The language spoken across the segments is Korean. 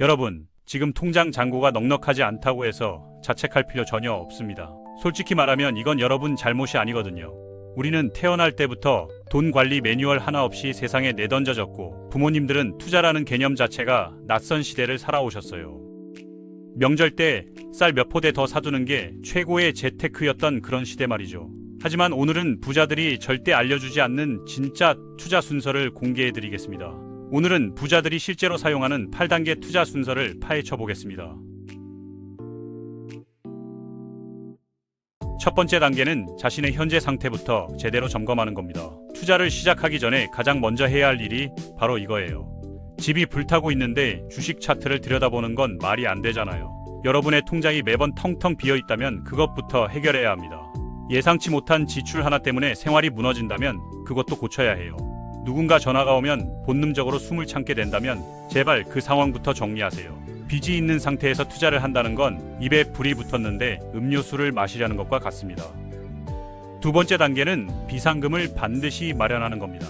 여러분, 지금 통장 잔고가 넉넉하지 않다고 해서 자책할 필요 전혀 없습니다. 솔직히 말하면 이건 여러분 잘못이 아니거든요. 우리는 태어날 때부터 돈 관리 매뉴얼 하나 없이 세상에 내던져졌고, 부모님들은 투자라는 개념 자체가 낯선 시대를 살아오셨어요. 명절 때 쌀 몇 포대 더 사두는 게 최고의 재테크였던 그런 시대 말이죠. 하지만 오늘은 부자들이 절대 알려주지 않는 진짜 투자 순서를 공개해드리겠습니다. 오늘은 부자들이 실제로 사용하는 8단계 투자 순서를 파헤쳐 보겠습니다. 첫 번째 단계는 자신의 현재 상태부터 제대로 점검하는 겁니다. 투자를 시작하기 전에 가장 먼저 해야 할 일이 바로 이거예요. 집이 불타고 있는데 주식 차트를 들여다보는 건 말이 안 되잖아요. 여러분의 통장이 매번 텅텅 비어 있다면 그것부터 해결해야 합니다. 예상치 못한 지출 하나 때문에 생활이 무너진다면 그것도 고쳐야 해요. 누군가 전화가 오면 본능적으로 숨을 참게 된다면 제발 그 상황부터 정리하세요. 빚이 있는 상태에서 투자를 한다는 건 입에 불이 붙었는데 음료수를 마시려는 것과 같습니다. 두 번째 단계는 비상금을 반드시 마련하는 겁니다.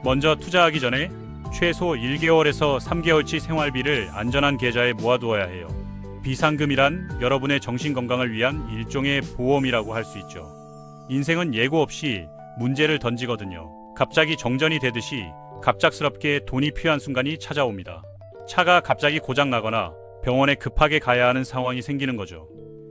먼저 투자하기 전에 최소 1개월에서 3개월치 생활비를 안전한 계좌에 모아두어야 해요. 비상금이란 여러분의 정신건강을 위한 일종의 보험이라고 할 수 있죠. 인생은 예고 없이 문제를 던지거든요. 갑자기 정전이 되듯이 갑작스럽게 돈이 필요한 순간이 찾아옵니다. 차가 갑자기 고장나거나 병원에 급하게 가야 하는 상황이 생기는 거죠.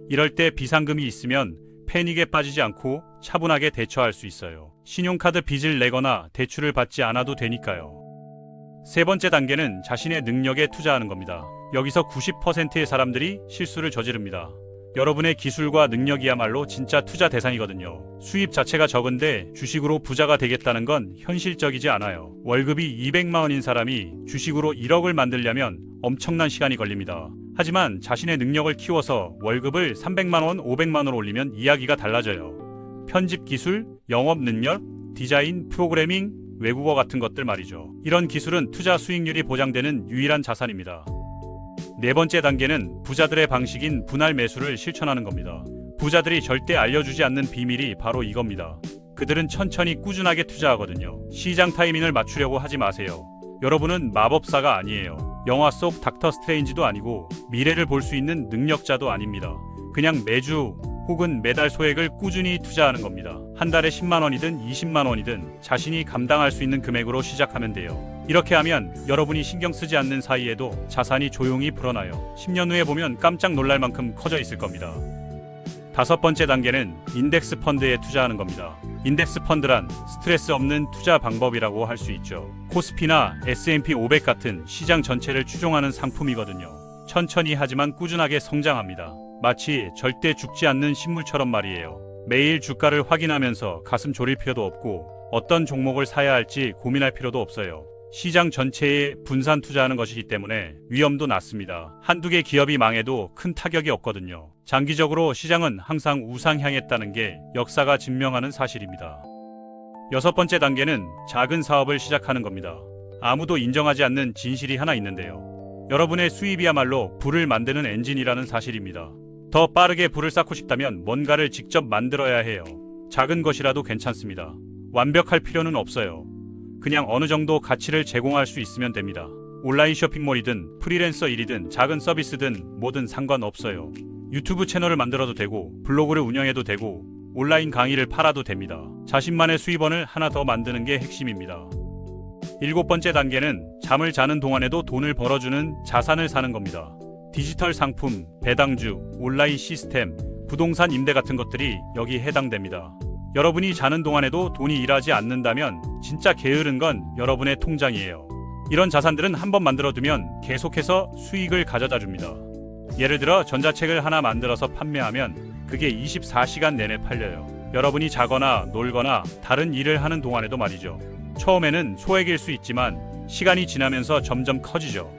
이럴 때 비상금이 있으면 패닉에 빠지지 않고 차분하게 대처할 수 있어요. 신용카드 빚을 내거나 대출을 받지 않아도 되니까요. 세 번째 단계는 자신의 능력에 투자하는 겁니다. 여기서 90%의 사람들이 실수를 저지릅니다. 여러분의 기술과 능력이야말로 진짜 투자 대상이거든요. 수입 자체가 적은데 주식으로 부자가 되겠다는 건 현실적이지 않아요. 월급이 200만 원인 사람이 주식으로 1억을 만들려면 엄청난 시간이 걸립니다. 하지만 자신의 능력을 키워서 월급을 300만 원, 500만 원 올리면 이야기가 달라져요. 편집 기술, 영업 능력, 디자인, 프로그래밍, 외국어 같은 것들 말이죠. 이런 기술은 투자 수익률이 보장되는 유일한 자산입니다. 네 번째 단계는 부자들의 방식인 분할 매수를 실천하는 겁니다. 부자들이 절대 알려주지 않는 비밀이 바로 이겁니다. 그들은 천천히 꾸준하게 투자하거든요. 시장 타이밍을 맞추려고 하지 마세요. 여러분은 마법사가 아니에요. 영화 속 닥터 스트레인지도 아니고 미래를 볼 수 있는 능력자도 아닙니다. 그냥 매주 혹은 매달 소액을 꾸준히 투자하는 겁니다. 한 달에 10만 원이든 20만 원이든 자신이 감당할 수 있는 금액으로 시작하면 돼요. 이렇게 하면 여러분이 신경 쓰지 않는 사이에도 자산이 조용히 불어나요. 10년 후에 보면 깜짝 놀랄 만큼 커져 있을 겁니다. 다섯 번째 단계는 인덱스 펀드에 투자하는 겁니다. 인덱스 펀드란 스트레스 없는 투자 방법이라고 할 수 있죠. 코스피나 S&P 500 같은 시장 전체를 추종하는 상품이거든요. 천천히 하지만 꾸준하게 성장합니다. 마치 절대 죽지 않는 식물처럼 말이에요. 매일 주가를 확인하면서 가슴 졸일 필요도 없고 어떤 종목을 사야 할지 고민할 필요도 없어요. 시장 전체에 분산 투자하는 것이기 때문에 위험도 낮습니다. 한두 개 기업이 망해도 큰 타격이 없거든요. 장기적으로 시장은 항상 우상향했다는 게 역사가 증명하는 사실입니다. 여섯 번째 단계는 작은 사업을 시작하는 겁니다. 아무도 인정하지 않는 진실이 하나 있는데요. 여러분의 수입이야말로 부를 만드는 엔진이라는 사실입니다. 더 빠르게 부를 쌓고 싶다면 뭔가를 직접 만들어야 해요. 작은 것이라도 괜찮습니다. 완벽할 필요는 없어요. 그냥 어느 정도 가치를 제공할 수 있으면 됩니다. 온라인 쇼핑몰이든 프리랜서 일이든 작은 서비스든 뭐든 상관없어요. 유튜브 채널을 만들어도 되고 블로그를 운영해도 되고 온라인 강의를 팔아도 됩니다. 자신만의 수입원을 하나 더 만드는 게 핵심입니다. 일곱 번째 단계는 잠을 자는 동안에도 돈을 벌어주는 자산을 사는 겁니다. 디지털 상품, 배당주, 온라인 시스템, 부동산 임대 같은 것들이 여기 해당됩니다. 여러분이 자는 동안에도 돈이 일하지 않는다면 진짜 게으른 건 여러분의 통장이에요. 이런 자산들은 한번 만들어두면 계속해서 수익을 가져다 줍니다. 예를 들어 전자책을 하나 만들어서 판매하면 그게 24시간 내내 팔려요. 여러분이 자거나 놀거나 다른 일을 하는 동안에도 말이죠. 처음에는 소액일 수 있지만 시간이 지나면서 점점 커지죠.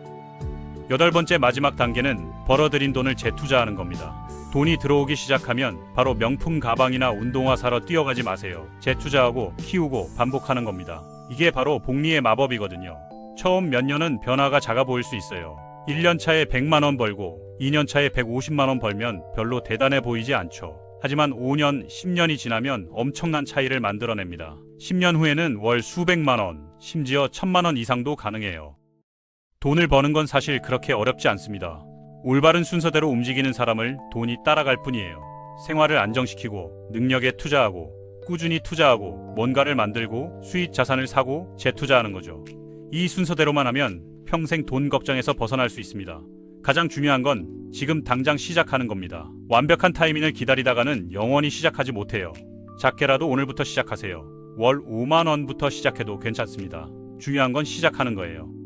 여덟 번째 마지막 단계는 벌어들인 돈을 재투자하는 겁니다. 돈이 들어오기 시작하면 바로 명품 가방이나 운동화 사러 뛰어가지 마세요. 재투자하고 키우고 반복하는 겁니다. 이게 바로 복리의 마법이거든요. 처음 몇 년은 변화가 작아 보일 수 있어요. 1년 차에 100만 원 벌고 2년 차에 150만 원 벌면 별로 대단해 보이지 않죠. 하지만 5년, 10년이 지나면 엄청난 차이를 만들어냅니다. 10년 후에는 월 수백만 원, 심지어 1000만 원 이상도 가능해요. 돈을 버는 건 사실 그렇게 어렵지 않습니다. 올바른 순서대로 움직이는 사람을 돈이 따라갈 뿐이에요. 생활을 안정시키고 능력에 투자하고 꾸준히 투자하고 뭔가를 만들고 수익 자산을 사고 재투자하는 거죠. 이 순서대로만 하면 평생 돈 걱정에서 벗어날 수 있습니다. 가장 중요한 건 지금 당장 시작하는 겁니다. 완벽한 타이밍을 기다리다가는 영원히 시작하지 못해요. 작게라도 오늘부터 시작하세요. 월 5만 원부터 시작해도 괜찮습니다. 중요한 건 시작하는 거예요.